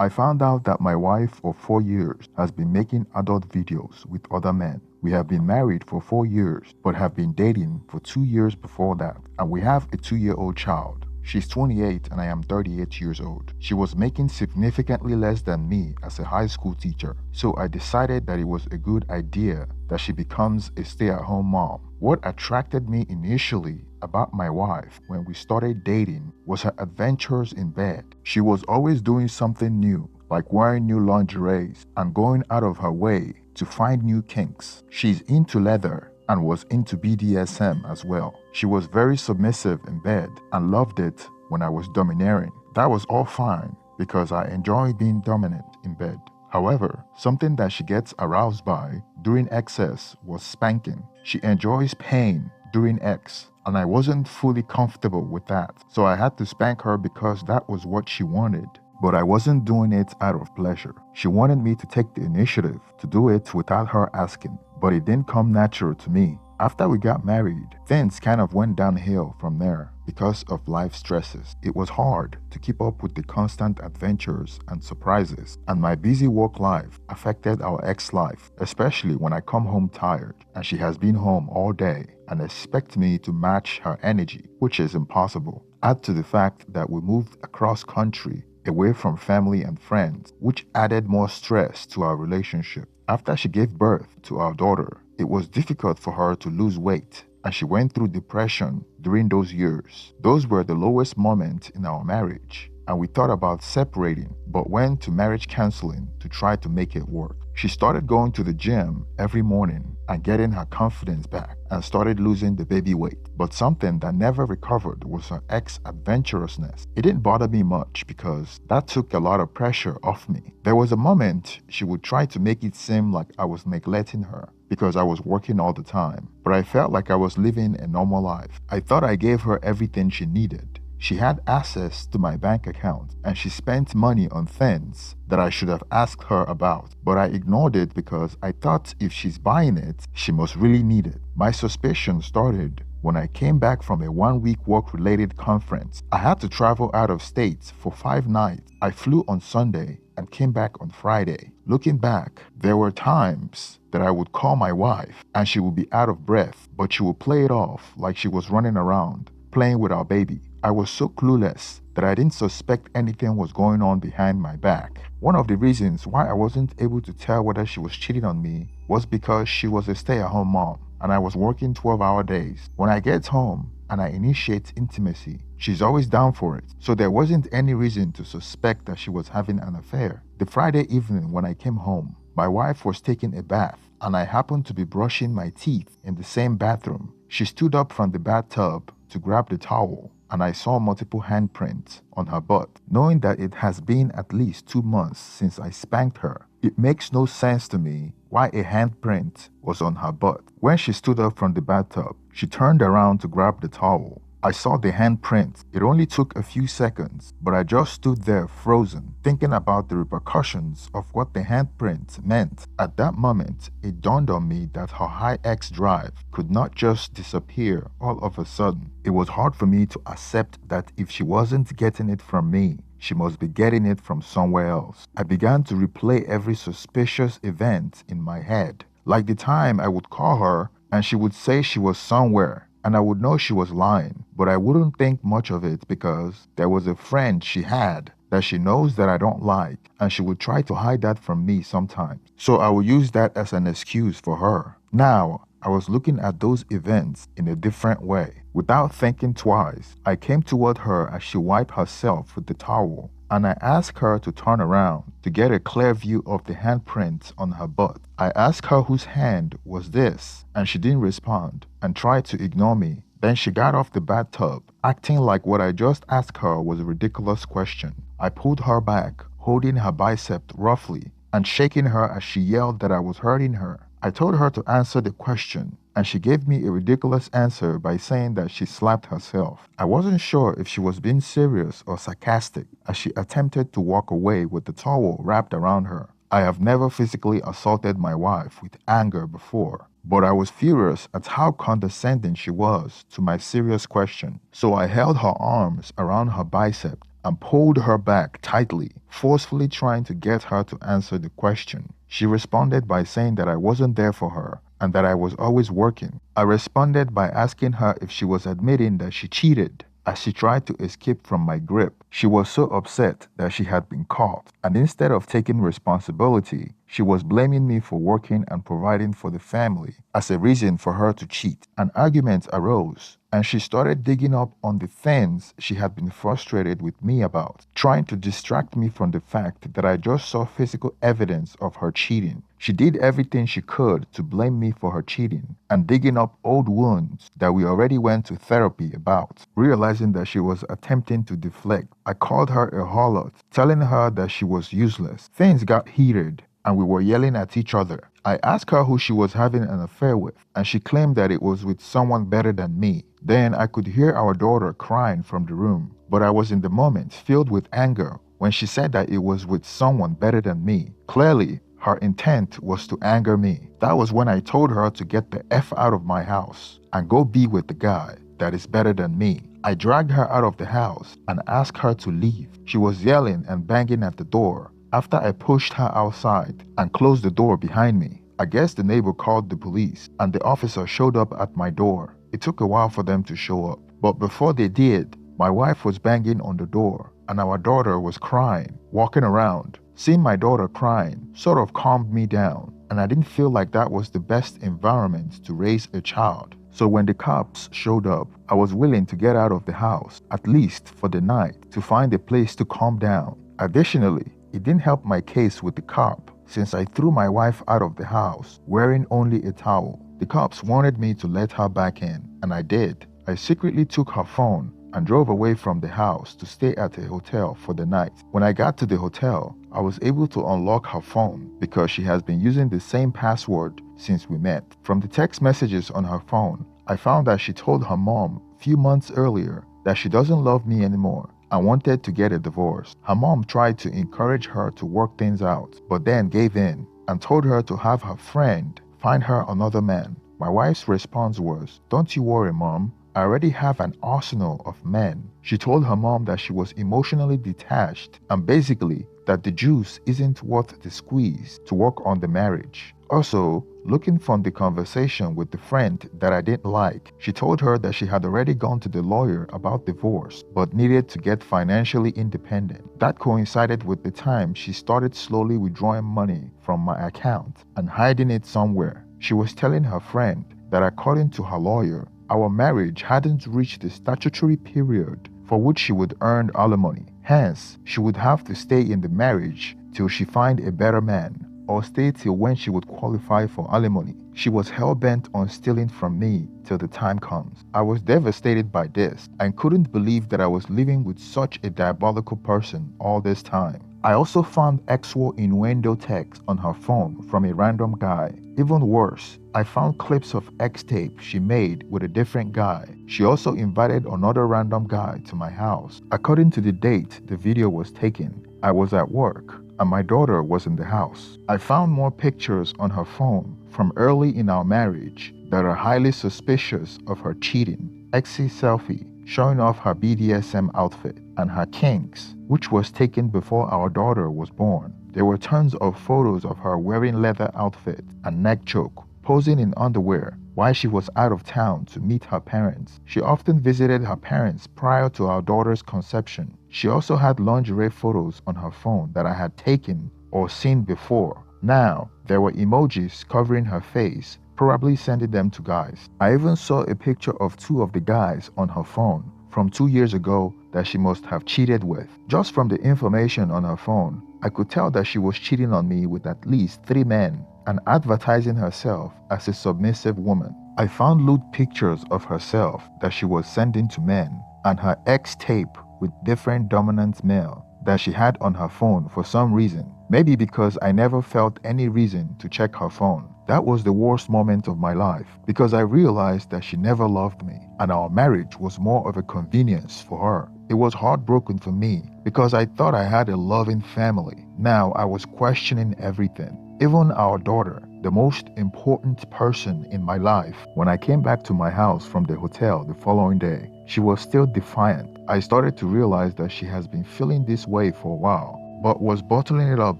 I found out that my wife of 4 years has been making adult videos with other men. We have been married for 4 years, but have been dating for 2 years before that, and we have a 2-year-old child. She's 28 and I am 38 years old. She was making significantly less than me as a high school teacher, so I decided that it was a good idea that she becomes a stay-at-home mom. What attracted me initially about my wife when we started dating was her adventures in bed. She was always doing something new, like wearing new lingeries and going out of her way to find new kinks. She's into leather and was into BDSM as well. She was very submissive in bed and loved it when I was domineering. That was all fine because I enjoy being dominant in bed. However, something that she gets aroused by during excess was spanking. She enjoys pain during X, and I wasn't fully comfortable with that, so I had to spank her because that was what she wanted. But I wasn't doing it out of pleasure. She wanted me to take the initiative to do it without her asking, but it didn't come natural to me. After we got married, things kind of went downhill from there because of life stresses. It was hard to keep up with the constant adventures and surprises, and my busy work life affected our ex-life, especially when I come home tired and she has been home all day and expect me to match her energy, which is impossible. Add to the fact that we moved across country away from family and friends, which added more stress to our relationship. After she gave birth to our daughter, it was difficult for her to lose weight, and she went through depression during those years. Those were the lowest moments in our marriage, and we thought about separating, but went to marriage counseling to try to make it work. She started going to the gym every morning and getting her confidence back and started losing the baby weight. But something that never recovered was her ex-adventurousness. It didn't bother me much because that took a lot of pressure off me. There was a moment she would try to make it seem like I was neglecting her because I was working all the time, but I felt like I was living a normal life. I thought I gave her everything she needed. She had access to my bank account and she spent money on things that I should have asked her about, but I ignored it because I thought if she's buying it, she must really need it. My suspicion started when I came back from a 1-week work-related conference. I had to travel out of state for 5 nights. I flew on Sunday and came back on Friday. Looking back, there were times that I would call my wife and she would be out of breath, but she would play it off like she was running around, playing with our baby. I was so clueless that I didn't suspect anything was going on behind my back. One of the reasons why I wasn't able to tell whether she was cheating on me was because she was a stay-at-home mom and I was working 12-hour days. When I get home and I initiate intimacy, she's always down for it, so there wasn't any reason to suspect that she was having an affair. The Friday evening when I came home, my wife was taking a bath and I happened to be brushing my teeth in the same bathroom. She stood up from the bathtub to grab the towel and I saw multiple handprints on her butt. Knowing that it has been at least 2 months since I spanked her, it makes no sense to me why a handprint was on her butt. When she stood up from the bathtub, she turned around to grab the towel. I saw the handprint. It only took a few seconds, but I just stood there frozen, thinking about the repercussions of what the handprint meant. At that moment, it dawned on me that her high X drive could not just disappear all of a sudden. It was hard for me to accept that if she wasn't getting it from me, she must be getting it from somewhere else. I began to replay every suspicious event in my head, like the time I would call her and she would say she was somewhere, and I would know she was lying, but I wouldn't think much of it because there was a friend she had that she knows that I don't like, and she would try to hide that from me sometimes. So I would use that as an excuse for her. Now, I was looking at those events in a different way. Without thinking twice, I came toward her as she wiped herself with the towel, and I asked her to turn around to get a clear view of the handprints on her butt. I asked her whose hand was this, and she didn't respond and tried to ignore me. Then she got off the bathtub, acting like what I just asked her was a ridiculous question. I pulled her back, holding her bicep roughly and shaking her as she yelled that I was hurting her. I told her to answer the question, and she gave me a ridiculous answer by saying that she slapped herself. I wasn't sure if she was being serious or sarcastic as she attempted to walk away with the towel wrapped around her. I have never physically assaulted my wife with anger before, but I was furious at how condescending she was to my serious question. So I held her arms around her bicep and pulled her back tightly, forcefully trying to get her to answer the question. She responded by saying that I wasn't there for her and that I was always working. I responded by asking her if she was admitting that she cheated. As she tried to escape from my grip, she was so upset that she had been caught, and instead of taking responsibility, she was blaming me for working and providing for the family as a reason for her to cheat. An argument arose, and she started digging up on the things she had been frustrated with me about, trying to distract me from the fact that I just saw physical evidence of her cheating. She did everything she could to blame me for her cheating and digging up old wounds that we already went to therapy about. Realizing that she was attempting to deflect, I called her a harlot, telling her that she was useless. Things got heated and we were yelling at each other. I asked her who she was having an affair with, and she claimed that it was with someone better than me. Then I could hear our daughter crying from the room, but I was in the moment filled with anger when she said that it was with someone better than me. Clearly, her intent was to anger me. That was when I told her to get the F out of my house and go be with the guy that is better than me. I dragged her out of the house and asked her to leave. She was yelling and banging at the door. After I pushed her outside and closed the door behind me, I guess the neighbor called the police and the officer showed up at my door. It took a while for them to show up, but before they did, my wife was banging on the door and our daughter was crying, walking around. Seeing my daughter crying sort of calmed me down, and I didn't feel like that was the best environment to raise a child. So when the cops showed up, I was willing to get out of the house, at least for the night, to find a place to calm down. Additionally, it didn't help my case with the cop since I threw my wife out of the house wearing only a towel. The cops wanted me to let her back in, and I did. I secretly took her phone and drove away from the house to stay at a hotel for the night. When I got to the hotel, I was able to unlock her phone because she has been using the same password since we met. From the text messages on her phone, I found that she told her mom a few months earlier that she doesn't love me anymore and wanted to get a divorce. Her mom tried to encourage her to work things out, but then gave in and told her to have her friend find her another man. My wife's response was, "Don't you worry, Mom. I already have an arsenal of men." She told her mom that she was emotionally detached and basically that the juice isn't worth the squeeze to work on the marriage. Also, looking from the conversation with the friend that I didn't like, she told her that she had already gone to the lawyer about divorce but needed to get financially independent. That coincided with the time she started slowly withdrawing money from my account and hiding it somewhere. She was telling her friend that according to her lawyer, our marriage hadn't reached the statutory period for which she would earn alimony. Hence, she would have to stay in the marriage till she find a better man, or stay till when she would qualify for alimony. She was hell-bent on stealing from me till the time comes. I was devastated by this and couldn't believe that I was living with such a diabolical person all this time. I also found actual innuendo text on her phone from a random guy. Even worse, I found clips of X tape she made with a different guy. She also invited another random guy to my house. According to the date the video was taken, I was at work and my daughter was in the house. I found more pictures on her phone from early in our marriage that are highly suspicious of her cheating. Xy selfie showing off her BDSM outfit and her kinks, which was taken before our daughter was born. There were tons of photos of her wearing leather outfit and neck choke, posing in underwear while she was out of town to meet her parents. She often visited her parents prior to our daughter's conception. She also had lingerie photos on her phone that I had taken or seen before. Now, there were emojis covering her face, probably sending them to guys. I even saw a picture of two of the guys on her phone from 2 years ago that she must have cheated with. Just from the information on her phone, I could tell that she was cheating on me with at least 3 men and advertising herself as a submissive woman. I found lewd pictures of herself that she was sending to men and her ex tape with different dominant male that she had on her phone for some reason. Maybe because I never felt any reason to check her phone. That was the worst moment of my life because I realized that she never loved me and our marriage was more of a convenience for her. It was heartbroken for me because I thought I had a loving family. Now I was questioning everything, even our daughter, the most important person in my life. When I came back to my house from the hotel the following day, she was still defiant. I started to realize that she has been feeling this way for a while, but was bottling it up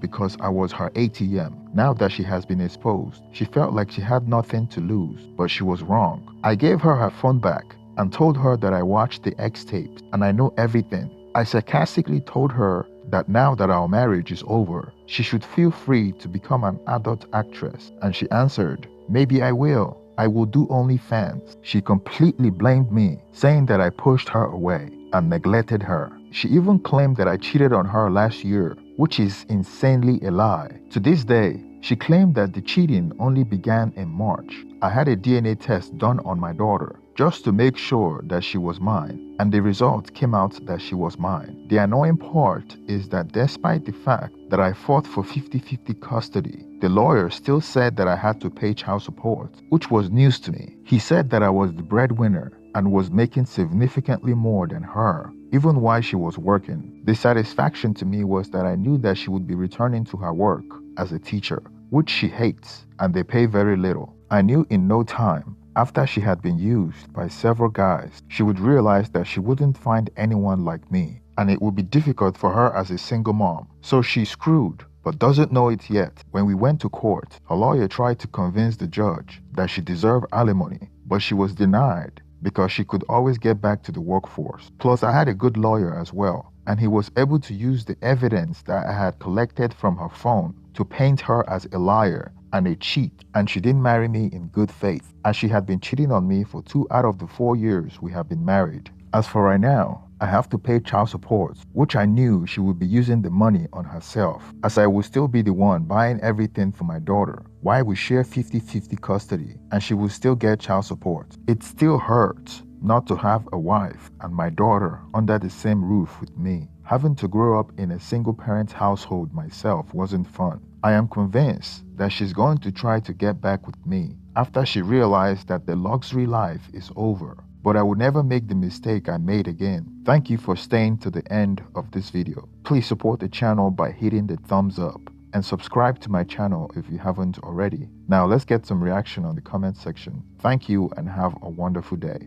because I was her ATM. Now that she has been exposed, she felt like she had nothing to lose, but she was wrong. I gave her phone back and told her that I watched the X tapes and I know everything. I sarcastically told her that now that our marriage is over, she should feel free to become an adult actress, and she answered, "Maybe I will. I will do OnlyFans." She completely blamed me, saying that I pushed her away and neglected her. She even claimed that I cheated on her last year, which is insanely a lie. To this day, she claimed that the cheating only began in March. I had a DNA test done on my daughter just to make sure that she was mine, and the result came out that she was mine. The annoying part is that despite the fact that I fought for 50-50 custody, the lawyer still said that I had to pay child support, which was news to me. He said that I was the breadwinner and was making significantly more than her, even while she was working. The satisfaction to me was that I knew that she would be returning to her work as a teacher, which she hates, and they pay very little. I knew in no time, after she had been used by several guys, she would realize that she wouldn't find anyone like me, and it would be difficult for her as a single mom. So she's screwed, but doesn't know it yet. When we went to court, her lawyer tried to convince the judge that she deserved alimony, but she was denied because she could always get back to the workforce. Plus, I had a good lawyer as well, and he was able to use the evidence that I had collected from her phone to paint her as a liar and a cheat, and she didn't marry me in good faith, as she had been cheating on me for 2 out of the 4 years we have been married. As for right now, I have to pay child support, which I knew she would be using the money on herself, as I would still be the one buying everything for my daughter, while we share 50-50 custody, and she will still get child support. It still hurts not to have a wife and my daughter under the same roof with me. Having to grow up in a single-parent household myself wasn't fun. I am convinced that she's going to try to get back with me after she realized that the luxury life is over. But I will never make the mistake I made again. Thank you for staying to the end of this video. Please support the channel by hitting the thumbs up and subscribe to my channel if you haven't already. Now let's get some reaction on the comment section. Thank you and have a wonderful day.